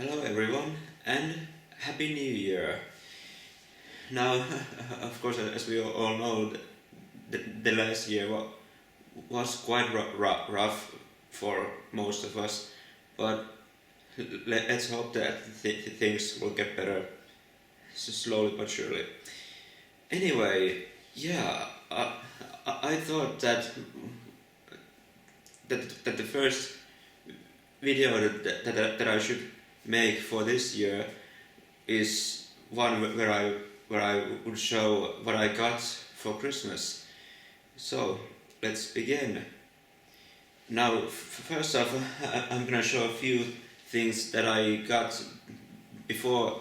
Hello everyone and Happy New Year. Now, of course, as we all know, the last year was quite rough for most of us, but let's hope that things will get better slowly but surely. Anyway, yeah, I thought that the first video that I should make for this year is one where I would show what I got for Christmas. So let's begin. Now, first off, I'm gonna show a few things that I got before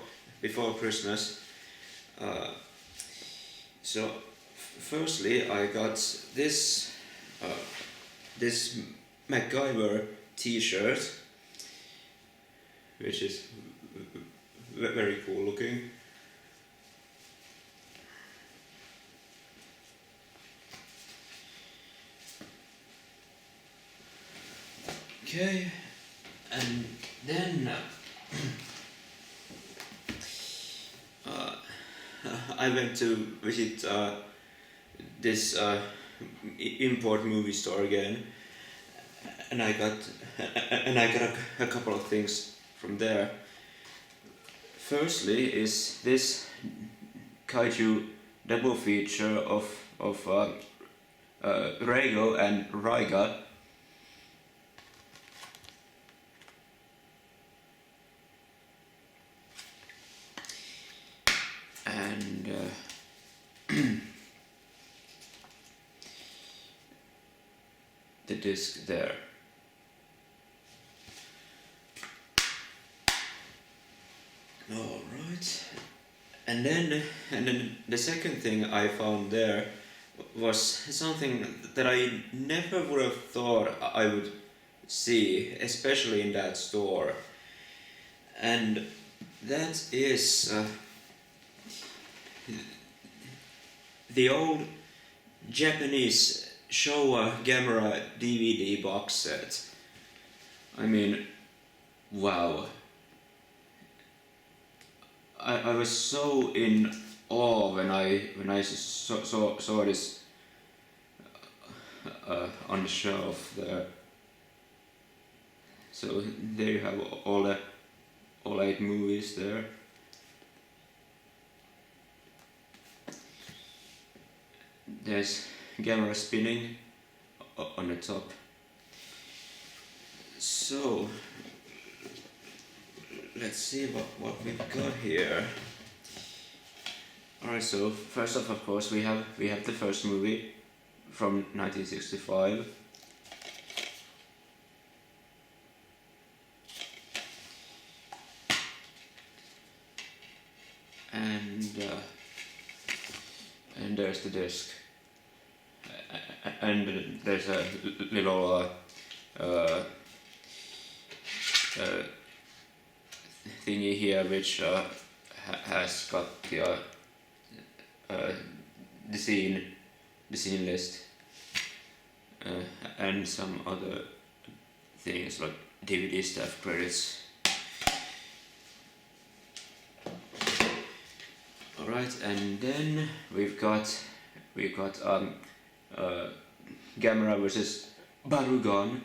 Christmas. Uh, so, firstly, I got this MacGyver T-shirt, which is very cool looking. Okay, and then I went to visit this import movie store again, and I got a couple of things from there. Firstly is this Kaiju double feature of Reigo and Raiga. And the disc there. All right. And then the second thing I found there was something that I never would have thought I would see, especially in that store. And that is the old Japanese Showa Gamera DVD box set. I mean, wow. I was so in awe when I saw this on the shelf there. So there you have all 8 movies there. There's camera spinning on the top. So let's see what we've got here. Alright, so first off, of course, we have the first movie from 1965. And there's the disc. And there's a little thingy here which has got the scene list and some other things like DVD staff credits. Alright, and then we've got Gamera versus Barugon.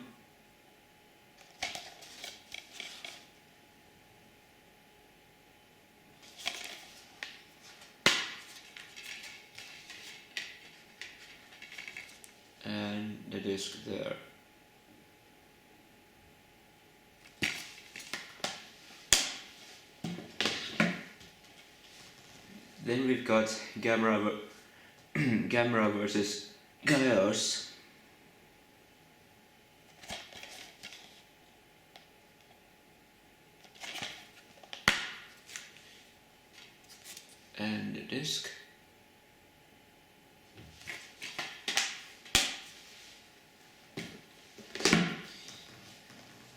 And the disc there. Then we've got Gamera versus Galeos. And the disc.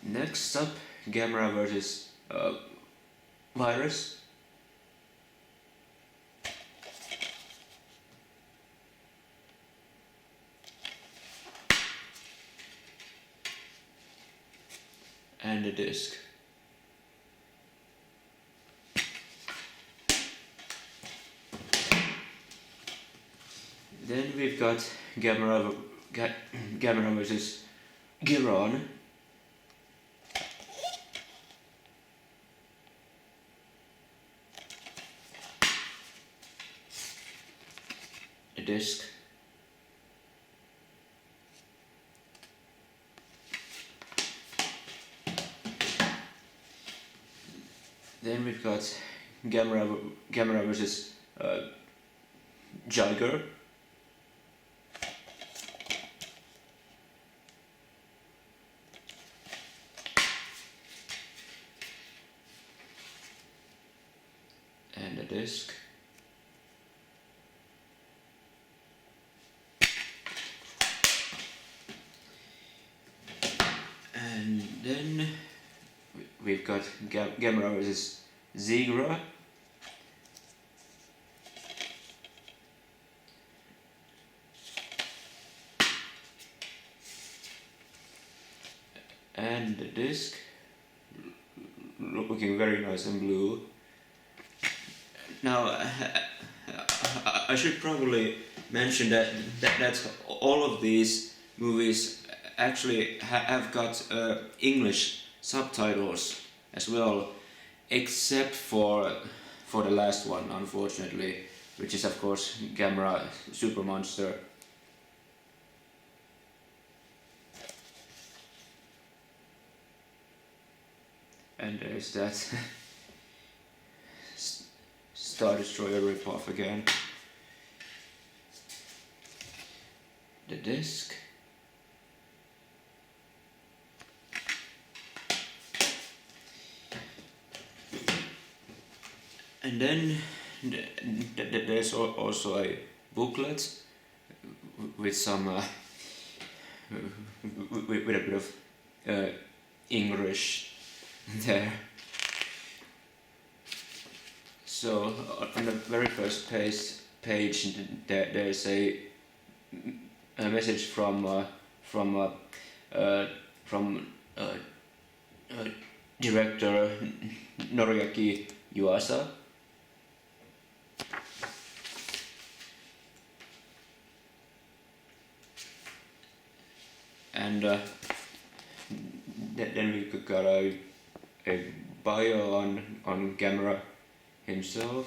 Next up, Gamera versus Virus. And the disc. Then we've got Gamera versus Giron. The disc. Then we've got Gamera versus Jiger. And the disc. And then we've got Gamera versus Zigra. And the disc, looking very nice and blue. Now, I should probably mention that all of these movies actually have got English subtitles as well, except for the last one, unfortunately, which is of course Gamera Super Monster. And there's that Star Destroyer ripoff again. The disc. And then there's also a booklet with some with a bit of English there. So on the very first page there's a message from director Noriaki Yuasa. And then we got a bio on Gamera himself,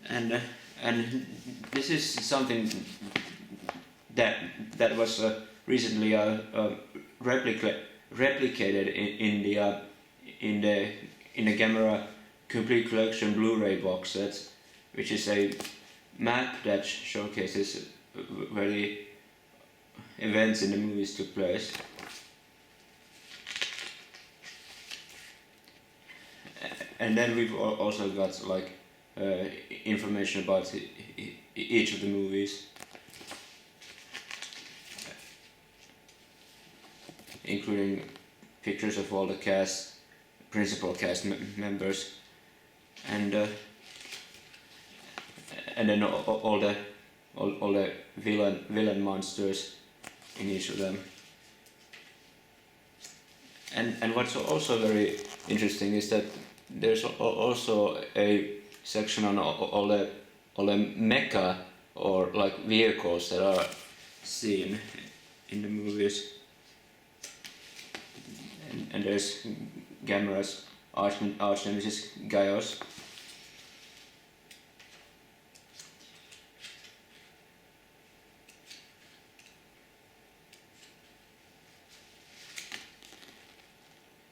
and this is something that was recently replicated in the Gamera Complete Collection Blu-ray box set, which is a map that showcases where the events in the movies took place. And then we've also got like information about each of the movies, including pictures of all the principal cast members, and then all the villain monsters in each of them. And what's also very interesting is that there's also a section on all the mecha or like vehicles that are seen in the movies. And there's Gamera's arch nemesis Gaios.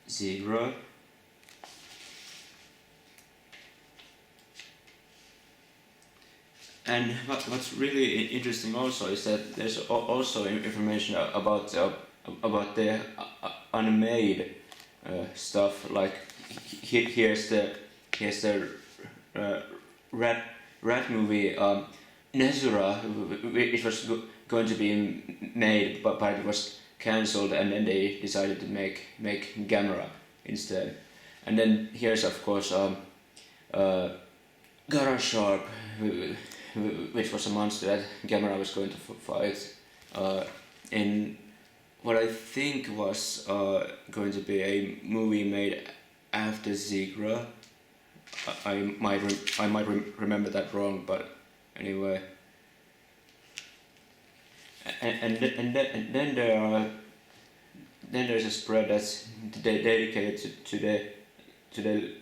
Zero. And what's really interesting also is that there's also information about the unmade stuff. Like here's the rat movie Nezura, which was going to be made, but it was cancelled, and then they decided to make Gamera instead. And then here's of course Gara Sharp, which was a monster that Gamera was going to fight in what I think was going to be a movie made after Zigra, I might remember that wrong, but anyway. And then there's a spread that's dedicated to the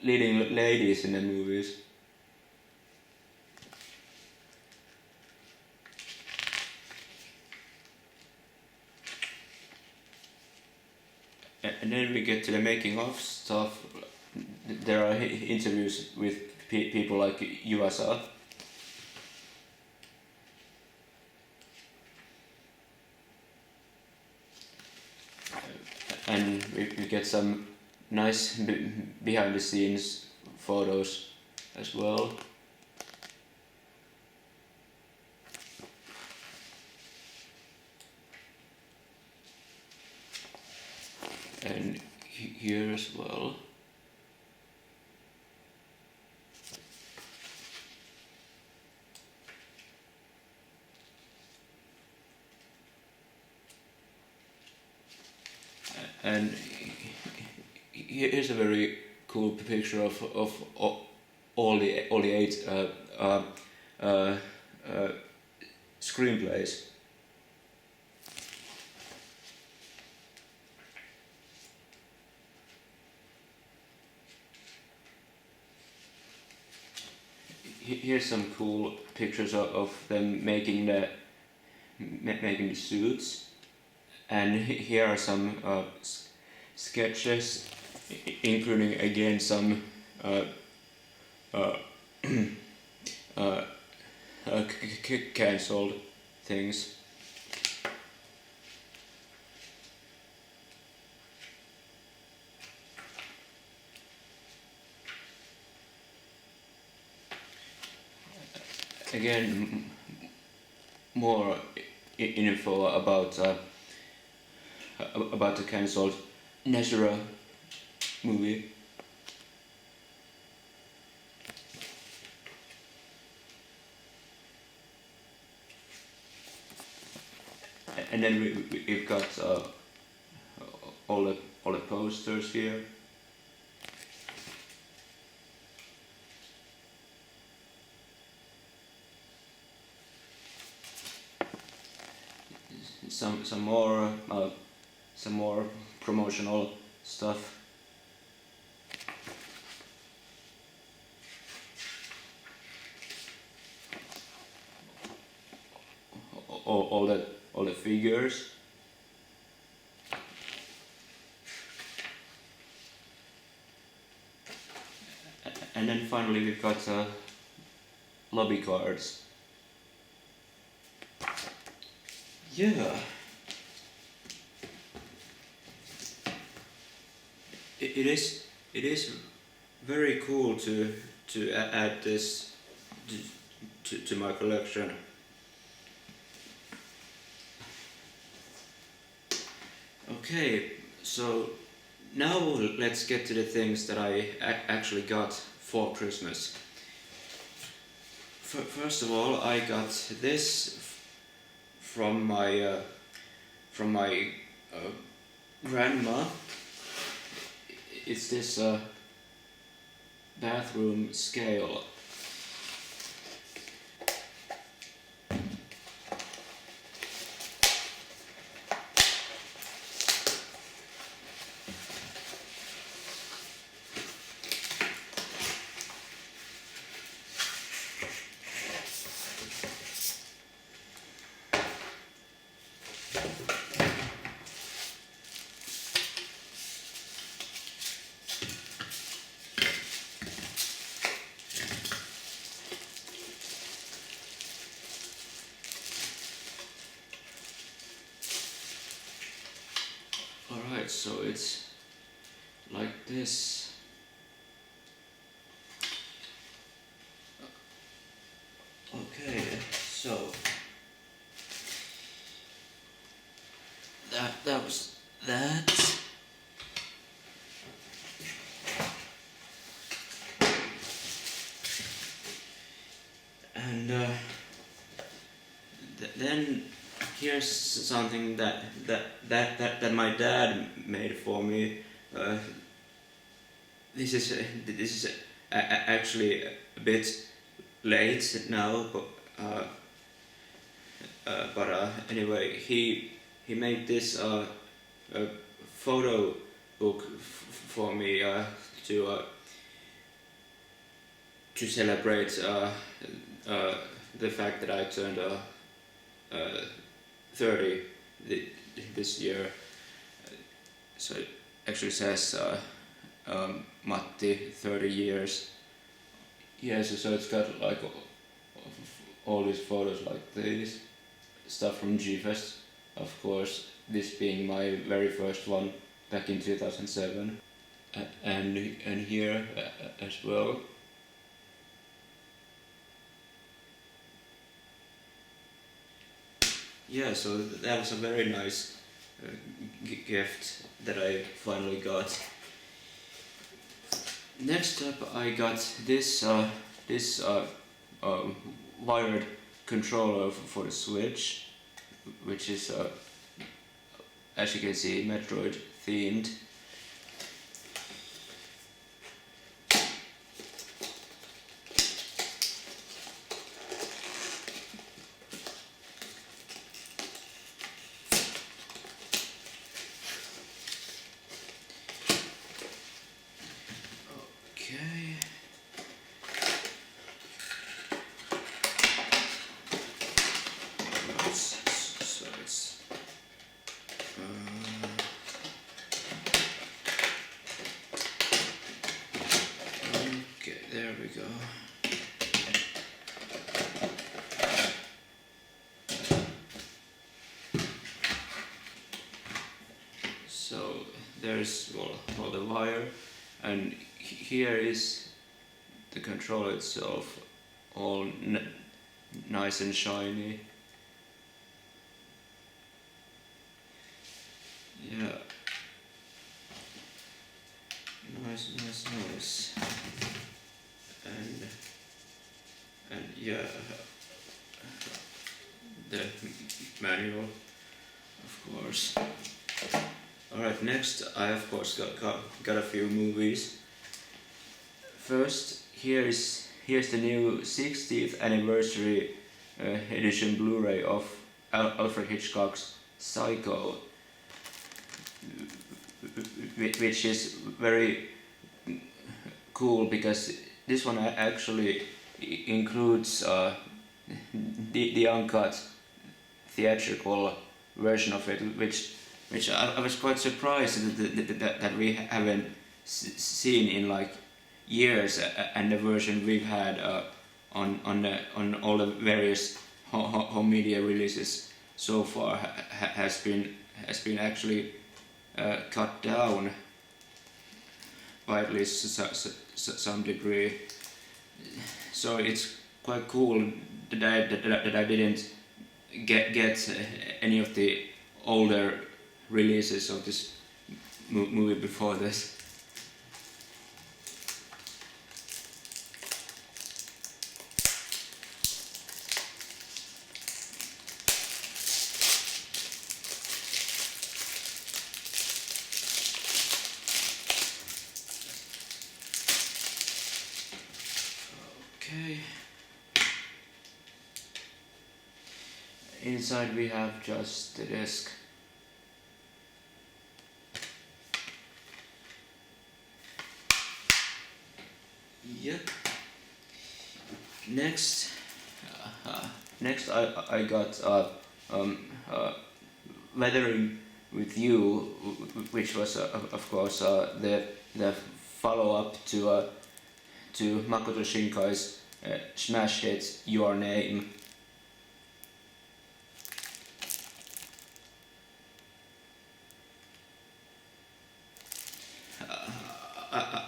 leading ladies in the movies. And then we get to the making of stuff. There are interviews with people like Yuasa. And we get some nice behind the scenes photos as well. And here as well. And here's a very cool picture of all the 8 screenplays. Here's some cool pictures of them making the suits, and here are some sketches, including again some cancelled things. Again, more info about the cancelled Nezura movie. And then we've got all the posters here. Some more promotional stuff. All the figures. And then finally we've got lobby cards. Yeah. It is very cool to add this to my collection. Okay, so now let's get to the things that I actually got for Christmas. First of all, I got this from my grandma. It's this bathroom scale. Alright, so it's like this. Okay, so that was that. And then here's something that my dad made for me. This is actually a bit late now, but anyway, he made this a photo book for me to celebrate the fact that I turned 30 this year. So it actually says Matti 30 years. Yeah, so it's got like all these photos like this, stuff from G-Fest, of course, this being my very first one back in 2007, and here as well. Yeah, so that was a very nice gift that I finally got. Next up, I got this wired controller for the Switch, which is as you can see, Metroid themed. Okay. So it's okay, there we go. So there's all the wire, and here is the controller itself, all nice and shiny. Yeah, nice, and yeah, the manual, of course. Alright, next I of course got a few movies. First, here's the new 60th anniversary edition Blu-ray of Alfred Hitchcock's Psycho, which is very cool because this one actually includes the uncut theatrical version of it, which I was quite surprised that we haven't seen in like years, and the version we've had on all the various home media releases so far has been actually cut down by at least some degree. So it's quite cool that I didn't get any of the older releases of this movie before this. Okay. Inside we have just the disc. Yep. Next I got Weathering with You, which was of course the follow-up to Makoto Shinkai's smash hit Your Name.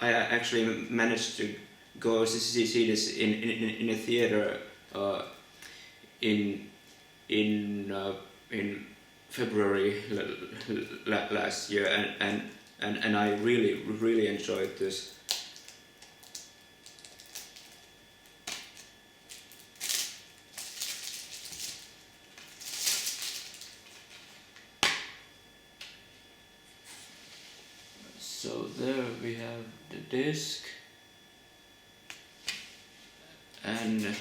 I actually managed to go see this in a theater in February last year, and I really enjoyed this. So there we have the disc. and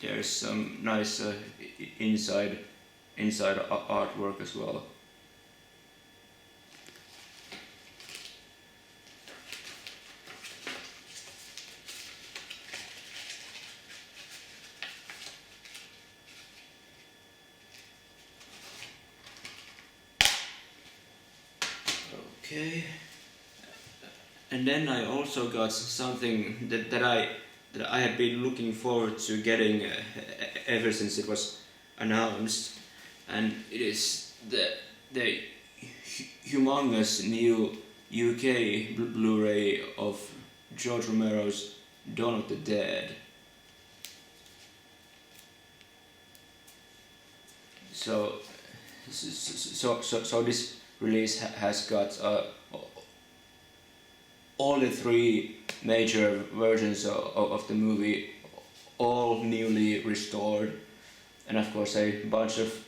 there's some nice inside artwork as well. Okay, and then I also got something that I had been looking forward to getting ever since it was announced, and it is the humongous new UK Blu-ray of George Romero's Dawn of the Dead. So this release has got all the three major versions of the movie, all newly restored, and of course a bunch of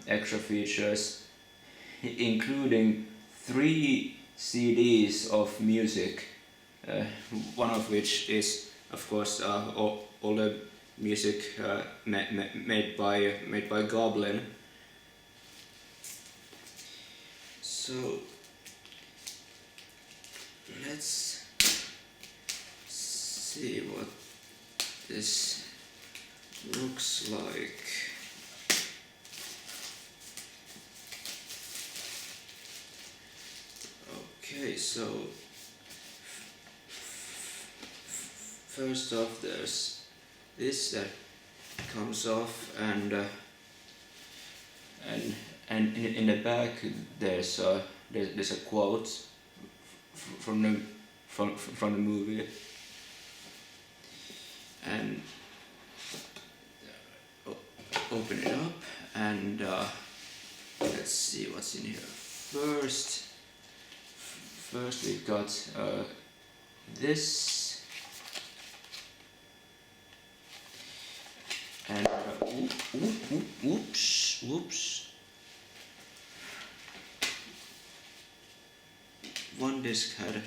extra features, including 3 CDs of music, one of which is of course all the music made by Goblin. So let's see what this looks like. Okay, so first off there's this that comes off, and in the back there's a quote from the movie, and open it up, and let's see what's in here. First we've got this, and whoops. One disc had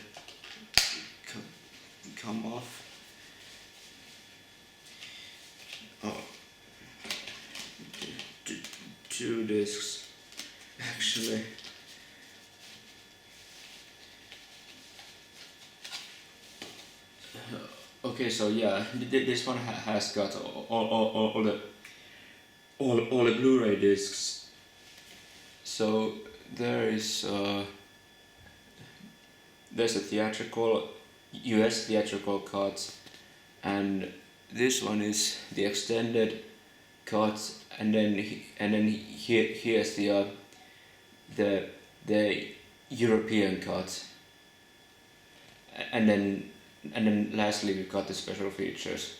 come off. Oh, 2 discs actually. Okay, so yeah, this one has got all the Blu-ray discs. So there's a theatrical, US theatrical cut, and this one is the extended cut, and then here's the European cut, and then lastly we've got the special features.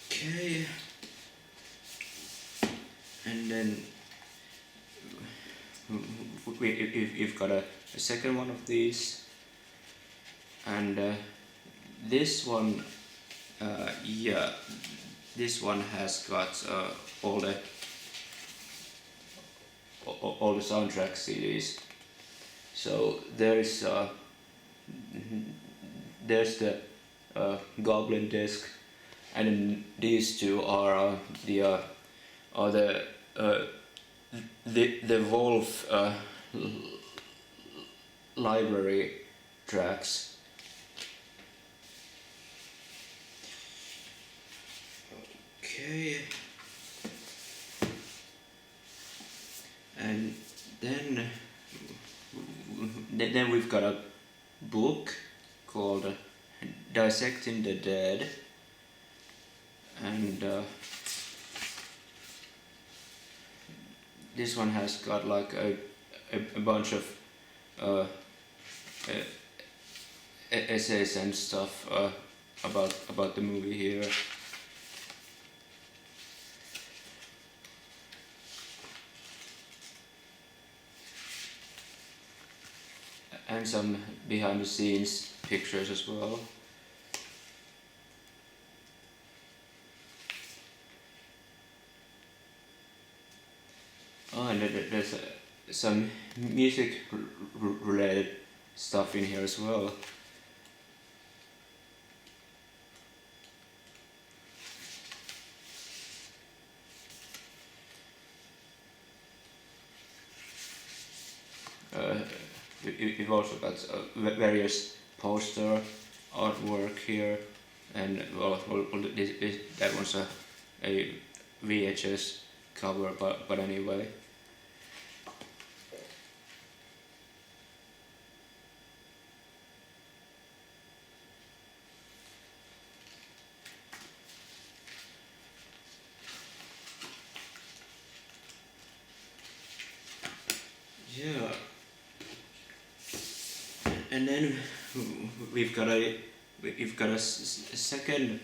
Okay, and then we've got a second one of these, and this one, this one has got all the soundtrack CDs. So there's the Goblin disc, and then these two are the Wolf library tracks. Okay, and then we've got a book called Dissecting the Dead, and this one has got like a bunch of essays and stuff about the movie here. And some behind the scenes pictures as well. Oh, and there's some music related stuff in here as well. We've also got various poster artwork here, and that one's a VHS cover, but anyway. Yeah. And then we've got a second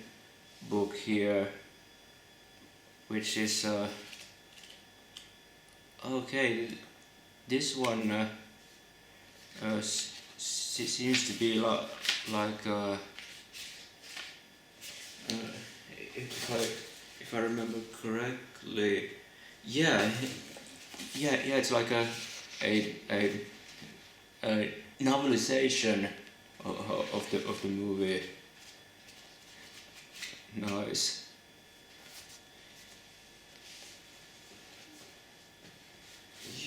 book here, which is okay. This one seems to be like if I remember correctly, yeah, it's like a novelization of the movie. Nice.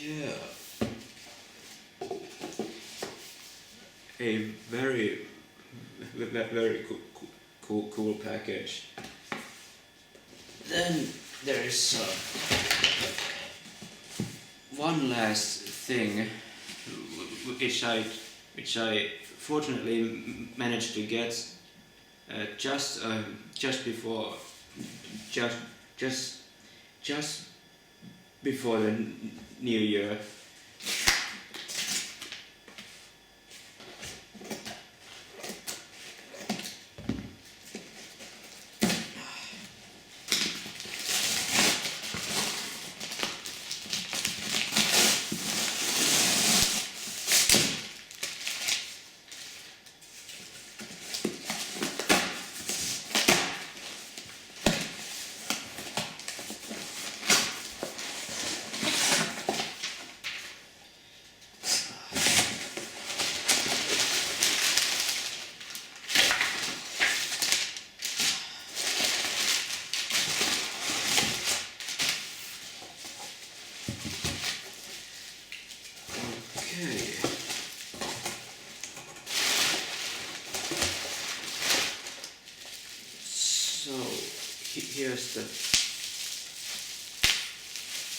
Yeah. A very cool package. Then there is one last thing which I fortunately managed to get just before the New Year. Here's the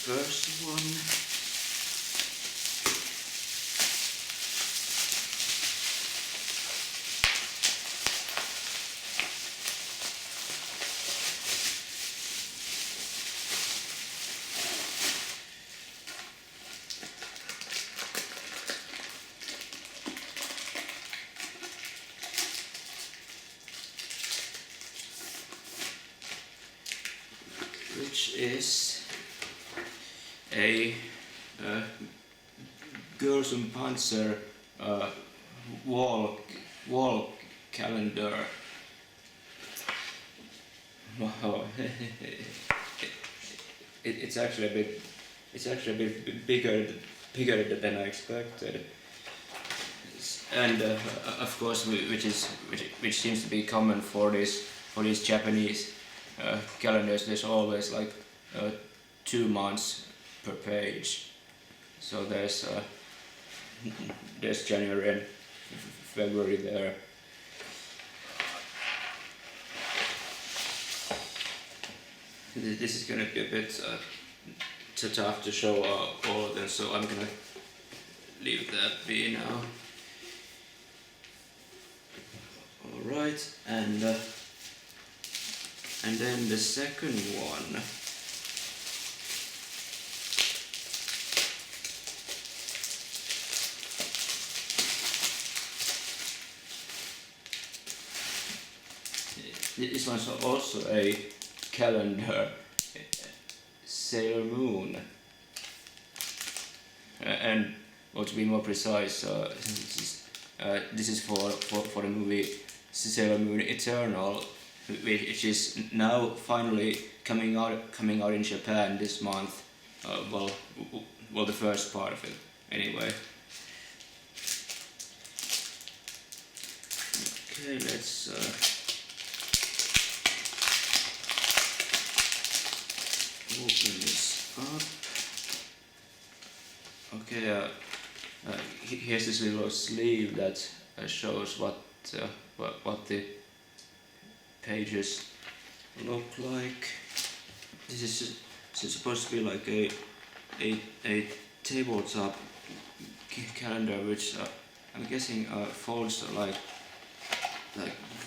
first one. Which is a Girls und Panzer wall calendar. Wow. It's actually a bit bigger than I expected. And of course, which seems to be common for these Japanese calendars, there's always like 2 months per page. So there's January and February there. This is gonna be a bit tough to show all of them, so I'm gonna leave that be now. Alright, and then the second one. This one's also a calendar, Sailor Moon, and well, to be more precise, this is for the movie Sailor Moon Eternal, which is now finally coming out in Japan this month. well, the first part of it anyway. Okay, let's open this up. Okay, here's this little sleeve that shows what the pages look like. This is supposed to be like a tabletop calendar, which I'm guessing folds like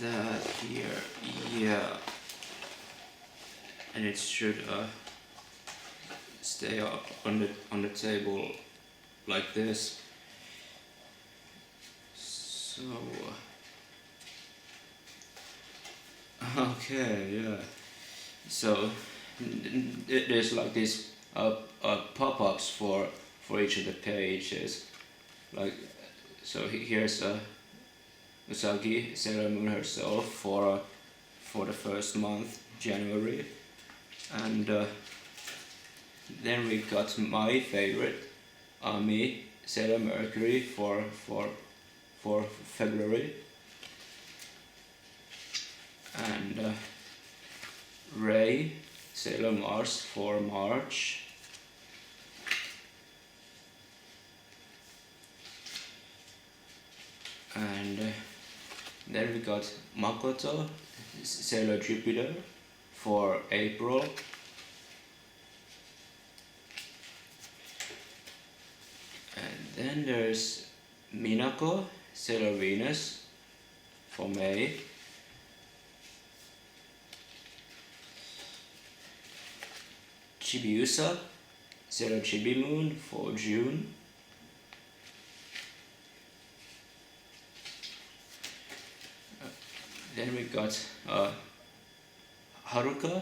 that here, yeah, and it should stay on the table like this. So okay, yeah. So there's like these pop-ups for each of the pages. Like, so here's Usagi, Sailor Moon herself, for the first month, January, and then we got my favorite, Ami, Sailor Mercury, for February, and Ray, Sailor Mars, for March, and then we got Makoto, Sailor Jupiter, for April, and then there's Minako, Sailor Venus, for May, Chibiusa, Sailor Chibi Moon, for June, then we got Haruka,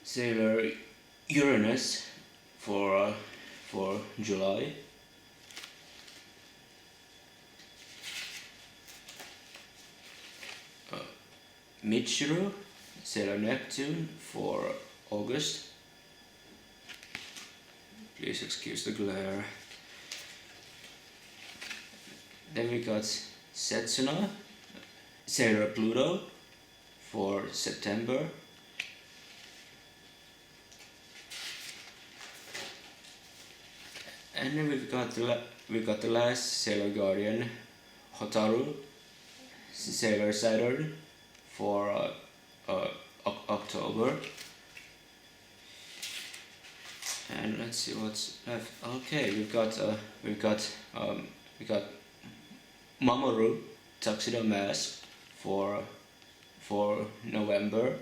Sailor Uranus, for July, Michiru, Sailor Neptune, for August. Please excuse the glare. Then we got Setsuna, Sailor Pluto, for September. And then we've got the last Sailor Guardian, Hotaru, Sailor Saturn, for October. And let's see what's left. Okay, we got Mamoru, Tuxedo Mask, for November.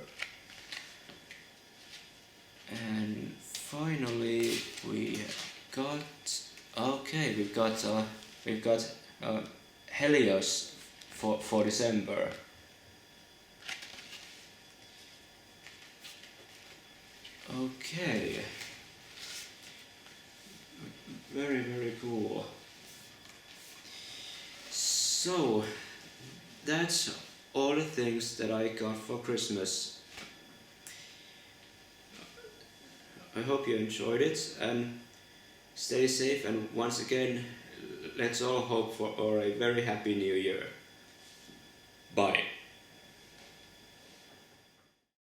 And finally we got Helios for December. Okay, very cool. So that's all the things that I got for Christmas. I hope you enjoyed it, and stay safe, and once again, let's all hope for a very happy new year. Bye.